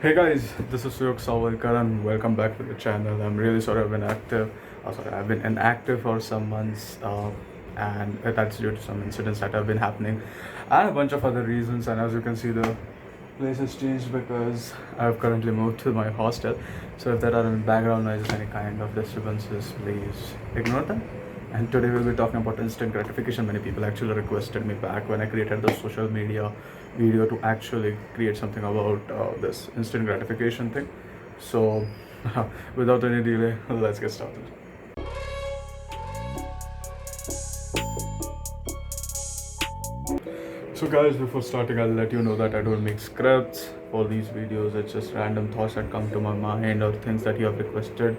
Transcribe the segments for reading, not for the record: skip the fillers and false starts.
Hey guys, this is Suyog Savalkar and welcome back to the channel. I'm really sorry I've been active. I've been inactive for some months, and that's due to some incidents that have been happening, and a bunch of other reasons. And as you can see, the place has changed because I've currently moved to my hostel. So if there are any background noises, any kind of disturbances, please ignore them. And today we'll be talking about instant gratification. Many people actually requested me back when I created the social media video to actually create something about this instant gratification thing. So without any delay, let's get started. So guys, before starting, I'll let you know that I don't make scripts for these videos. It's just random thoughts that come to my mind or things that you have requested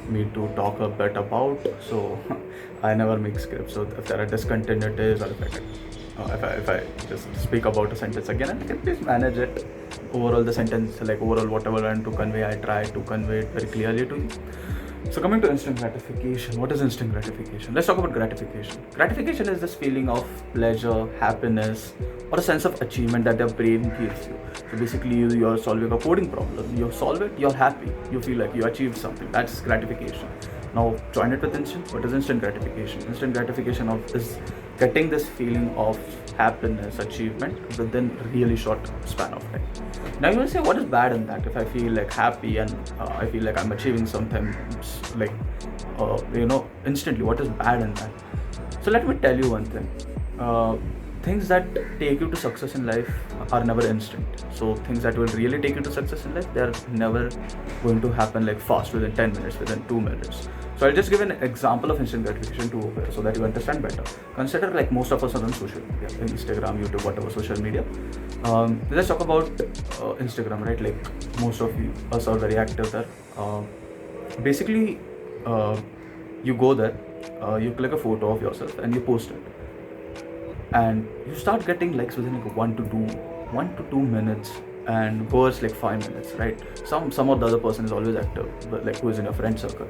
me to talk a bit about. So I never make scripts. So if there are discontinuities or if I just speak about a sentence again, and I can please manage it. Overall, the sentence, like overall whatever I want to convey, I try to convey it very clearly to you. So coming to instant gratification, what is instant gratification? Let's talk about gratification. Gratification is this feeling of pleasure, happiness, or a sense of achievement that the brain gives you. So basically, you're solving a coding problem. You solve it, you're happy. You feel like you achieved something. That's gratification. Now join it with instant. What is instant gratification? Instant gratification is getting this feeling of happiness, achievement within really short span of time. Now you will say, what is bad in that? If I feel like happy and I feel like I'm achieving something, like instantly, what is bad in that? So let me tell you one thing. Things that take you to success in life are never instant. So things that will really take you to success in life, they are never going to happen like fast, within 10 minutes, within 2 minutes. So I'll just give an example of instant gratification so that you understand better. Consider like most of us are on social media, Instagram, YouTube, whatever social media. Let's talk about Instagram, right? Like most of us are very active there. Basically, you go there, you click a photo of yourself and you post it, and you start getting likes within like 1 to 2 minutes, and goes like 5 minutes, right? Some of the other person is always active, but like who is in your friend circle.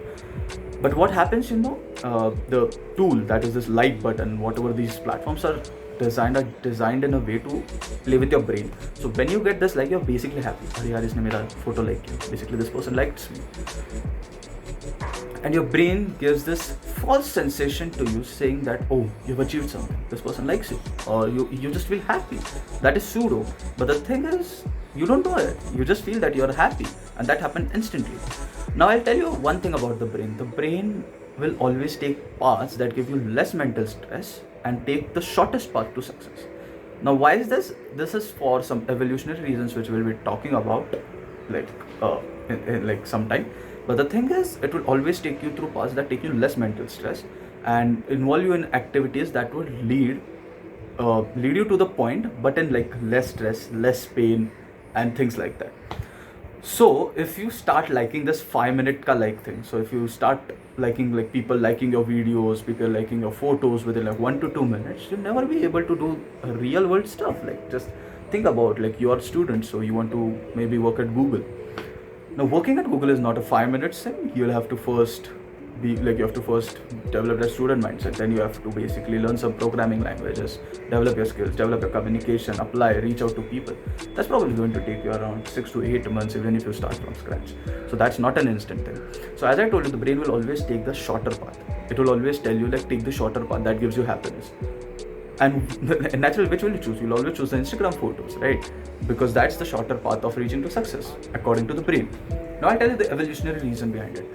But what happens, the tool that is this like button, whatever these platforms are designed in a way to play with your brain. So when you get this like, you're basically happy. Arey yaar, isne mera photo like kiya. Basically this person likes me. And your brain gives this false sensation to you, saying that, oh, you've achieved something, this person likes you, or you just feel happy. That is pseudo. But the thing is, you don't know it. You just feel that you're happy, and that happened instantly. Now I'll tell you one thing about the brain. The brain will always take paths that give you less mental stress and take the shortest path to success. Now why is this? This is for some evolutionary reasons which we'll be talking about like in like some time. But the thing is, it will always take you through paths that take you less mental stress and involve you in activities that would lead you to the point, but in like less stress, less pain, and things like that. So if you start liking this 5 minute ka like thing, so if you start liking like people liking your videos, people liking your photos within like 1 to 2 minutes, you'll never be able to do real world stuff. Like just think about, like, you are a student, so you want to maybe work at Google. Now working at Google is not a 5 minute thing. You have to first develop that student mindset. Then you have to basically learn some programming languages, develop your skills, develop your communication, apply, reach out to people. That's probably going to take you around 6 to 8 months, even if you start from scratch. So that's not an instant thing. So as I told you, the brain will always take the shorter path. It will always tell you, like, take the shorter path that gives you happiness. And naturally, which will you choose? You'll always choose the Instagram photos, right? Because that's the shorter path of reaching to success, according to the brain. Now I'll tell you the evolutionary reason behind it.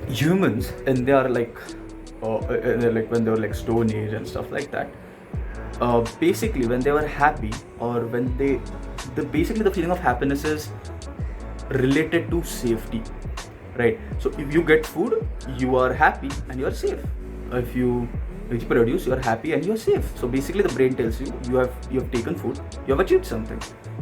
Humans, and they are like when they were like Stone Age and stuff like that, basically when they were happy, or when basically the feeling of happiness is related to safety, right? So if you get food, you are happy and you are safe. If you reproduce, you are happy and you are safe. So basically the brain tells you, you have taken food, you have achieved something.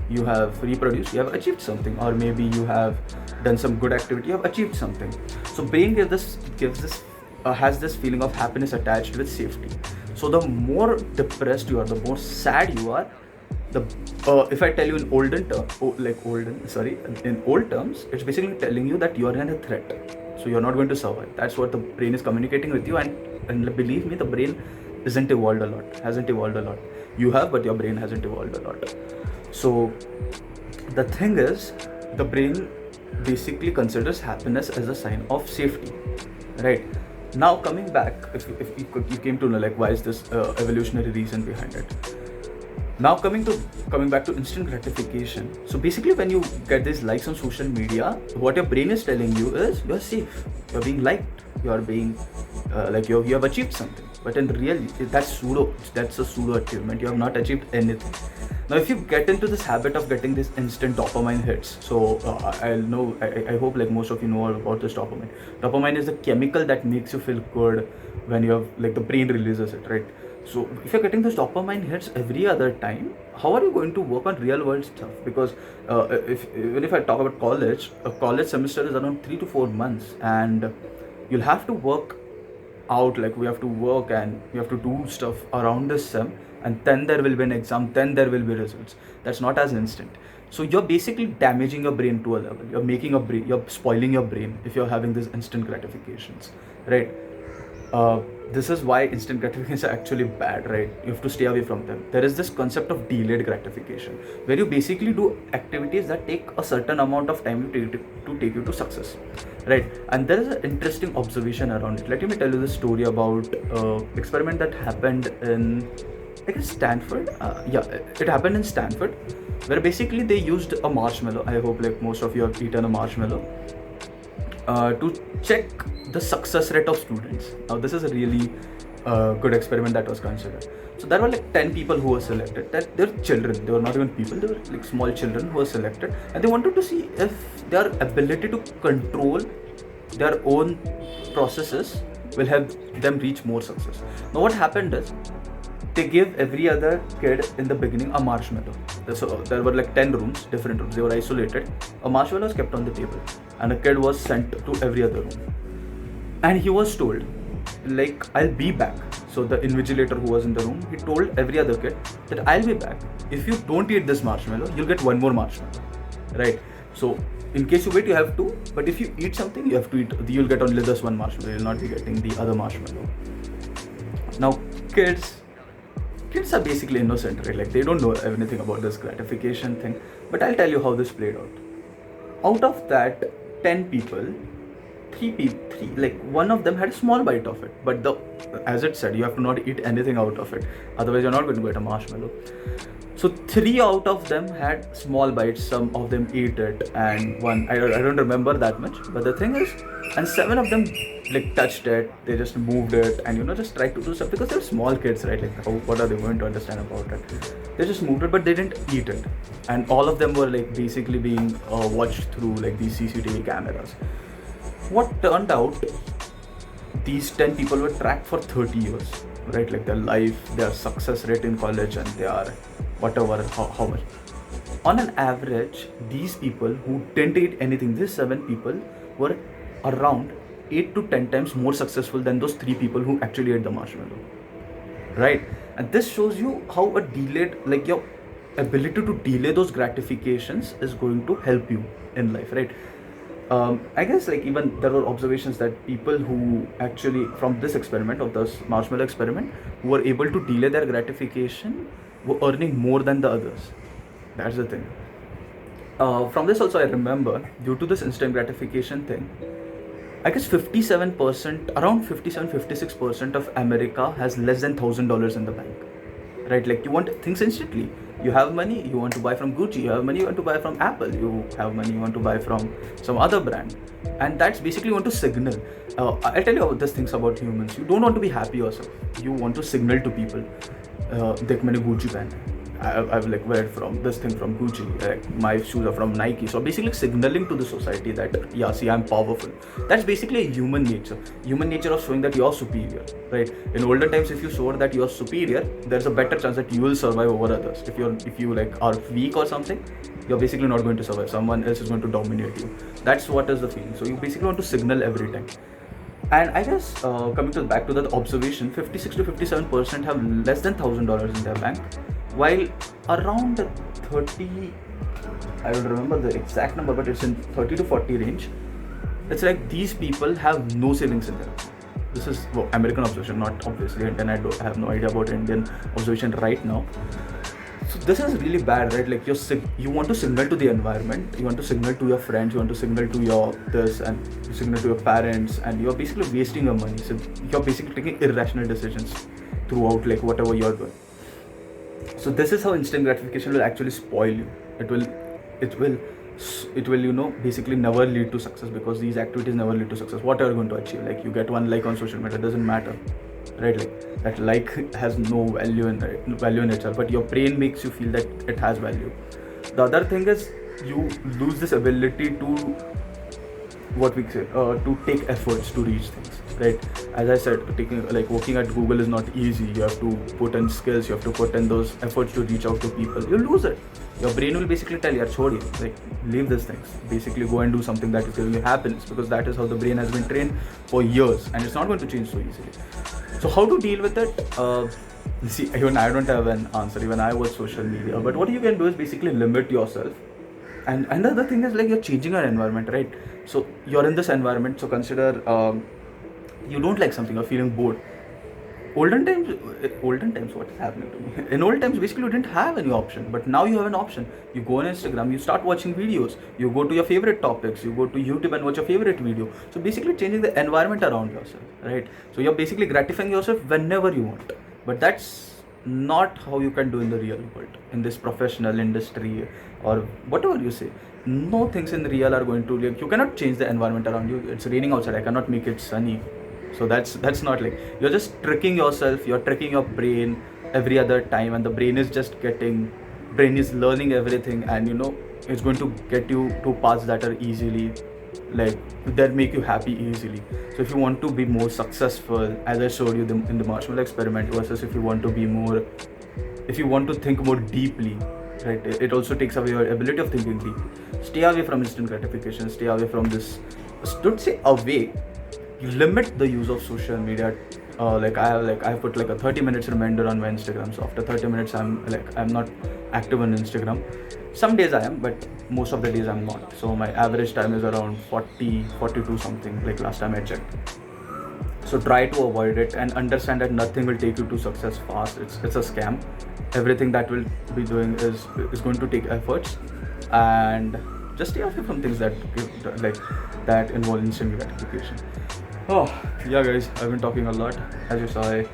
You have reproduced, you have achieved something. Or maybe you have done some good activity, you have achieved something. So brain has this feeling of happiness attached with safety. So the more depressed you are, the more sad you are, if I tell you in in old terms, it's basically telling you that you are in a threat. So you're not going to survive. That's what the brain is communicating with you. And believe me, the brain hasn't evolved a lot. You have, but your brain hasn't evolved a lot. So The thing is, the brain basically considers happiness as a sign of safety, right? Now coming back, if you came to know like why is this evolutionary reason behind it. Now coming back to instant gratification. So basically, when you get these likes on social media, what your brain is telling you is you're safe, you're being liked, you're being like you have achieved something. But in reality, that's a pseudo achievement. You have not achieved anything. Now, if you get into this habit of getting these instant dopamine hits, so I hope like most of you know about this dopamine. Dopamine is the chemical that makes you feel good when you have like the brain releases it, right? So if you're getting those dopamine hits every other time, how are you going to work on real world stuff? Because if I talk about college, a college semester is around 3 to 4 months, and you'll have to work out, like we have to work and we have to do stuff around this sem, and then there will be an exam, then there will be results. That's not as instant. So you're basically damaging your brain to a level. You're spoiling your brain if you're having these instant gratifications, right? This is why instant gratifications are actually bad, right? You have to stay away from them. There is this concept of delayed gratification, where you basically do activities that take a certain amount of time to take you to success, right? And there is an interesting observation around it. Let me tell you the story about experiment that happened in, I guess, Stanford. It happened in Stanford, where basically they used a marshmallow. I hope like most of you have eaten a marshmallow to check the success rate of students. Now this is a really good experiment that was considered. So there were like 10 people who were selected. That they're children. They were not even people. They were like small children who were selected, and they wanted to see if their ability to control their own processes will help them reach more success. Now what happened is, they gave every other kid in the beginning a marshmallow. So there were like 10 rooms, different rooms. They were isolated. A marshmallow was kept on the table, and a kid was sent to every other room. And he was told, like, I'll be back. So the invigilator who was in the room, he told every other kid that I'll be back. If you don't eat this marshmallow, you'll get one more marshmallow, right? So in case you wait, you have two. But if you eat something, you have to eat. You'll get only this one marshmallow. You'll not be getting the other marshmallow. Now, kids are basically innocent, right? Like they don't know anything about this gratification thing. But I'll tell you how this played out. Out of that 10 people, three, like one of them had a small bite of it. But as it said, you have to not eat anything out of it. Otherwise, you're not going to get a marshmallow. So 3 out of them had small bites. Some of them ate it, and one I don't remember that much. But the thing is, and 7 of them like touched it. They just moved it, and just tried to do stuff because they're small kids, right? Like what are they going to understand about it? They just moved it, but they didn't eat it. And all of them were like basically being watched through like these CCTV cameras. What turned out, these 10 people were tracked for 30 years, right? Like their life, their success rate in college, and their whatever, how much. On an average, these people who didn't eat anything, these 7 people were around 8 to 10 times more successful than those 3 people who actually ate the marshmallow, right? And this shows you how a delayed, like your ability to delay those gratifications is going to help you in life, right? I guess like even there were observations that people who actually from this experiment, of this marshmallow experiment, who were able to delay their gratification were earning more than the others. That's the thing. From this also I remember, due to this instant gratification thing, I guess 56% of America has less than $1,000 in the bank, right? Like you want things instantly. You have money, you want to buy from Gucci. You have money, you want to buy from Apple. You have money, you want to buy from some other brand. And that's basically you want to signal. I'll tell you these things about humans. You don't want to be happy yourself. You want to signal to people. Dekh maine Gucci pehna hai. I've like wear from this thing from Gucci, like my shoes are from Nike. So basically signaling to the society that yeah, see, I'm powerful. That's basically a human nature of showing that you're superior, right? In older times, if you show that you're superior, there's a better chance that you will survive over others. If you like are weak or something, you're basically not going to survive. Someone else is going to dominate you. That's what is the feeling. So you basically want to signal every time. And I guess coming back to that observation, 56 to 57% have less than $1,000 in their bank, while around 30, I don't remember the exact number, but it's in 30 to 40 range. It's like these people have no savings in there. This is American observation, not obviously Indian. I have no idea about Indian observation right now. So So this is really bad, right? Like you want to signal to the environment, you want to signal to your friends, you want to signal to your this, and you signal to your parents, and you're basically wasting your money. So you're basically taking irrational decisions throughout, like whatever you're doing. So this is how instant gratification will actually spoil you. It will, it will, it will, basically never lead to success, because these activities never lead to success. What are you going to achieve? Like you get one like on social media, it doesn't matter, right? Like that like has no value in itself, but your brain makes you feel that it has value. The other thing is you lose this ability to to take efforts to reach things, right? As I said, working at Google is not easy. You have to put in skills, you have to put in those efforts to reach out to people. You lose it. Your brain will basically tell you, chhod, like leave these things, basically go and do something that is giving you happiness, because that is how the brain has been trained for years, and it's not going to change so easily. So how to deal with it? See, even I don't have an answer. Even I watch social media, but what you can do is basically limit yourself. And another thing is, like, you're changing your environment, right? So you're in this environment, so consider you don't like something, you're feeling bored. Olden times, what is happening to me? In old times, basically, you didn't have any option, but now you have an option. You go on Instagram, you start watching videos, you go to your favorite topics, you go to YouTube and watch your favorite video. So basically, changing the environment around yourself, right? So you're basically gratifying yourself whenever you want. But that's not how you can do in the real world, in this professional industry or whatever you say. No things in real are going to, like, you cannot change the environment around you. It's raining outside, I cannot make it sunny. So that's not, like, you're just tricking yourself, you're tricking your brain every other time, and the brain is learning everything, and it's going to get you to paths that are easily, like, that make you happy easily. So if you want to be more successful, as I showed you in the marshmallow experiment, versus if you want to think more deeply, right? It also takes away your ability of thinking deeply. Stay away from instant gratification, stay away from this. Don't say away, limit the use of social media. I put like a 30 minutes reminder on my Instagram. So after 30 minutes, I'm not active on Instagram. Some days I am, but most of the days I'm not. So my average time is around 42 something, like last time I checked. So try to avoid it and understand that nothing will take you to success fast. It's a scam. Everything that will be doing is going to take efforts, and just stay away from things that involve instant gratification. Oh yeah, guys, I've been talking a lot. As you saw, I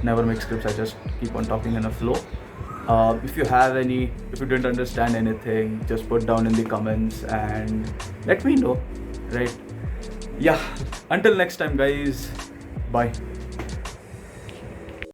never make scripts. I just keep on talking in a flow. If you didn't understand anything, just put down in the comments and let me know, right? Yeah, until next time, guys, bye.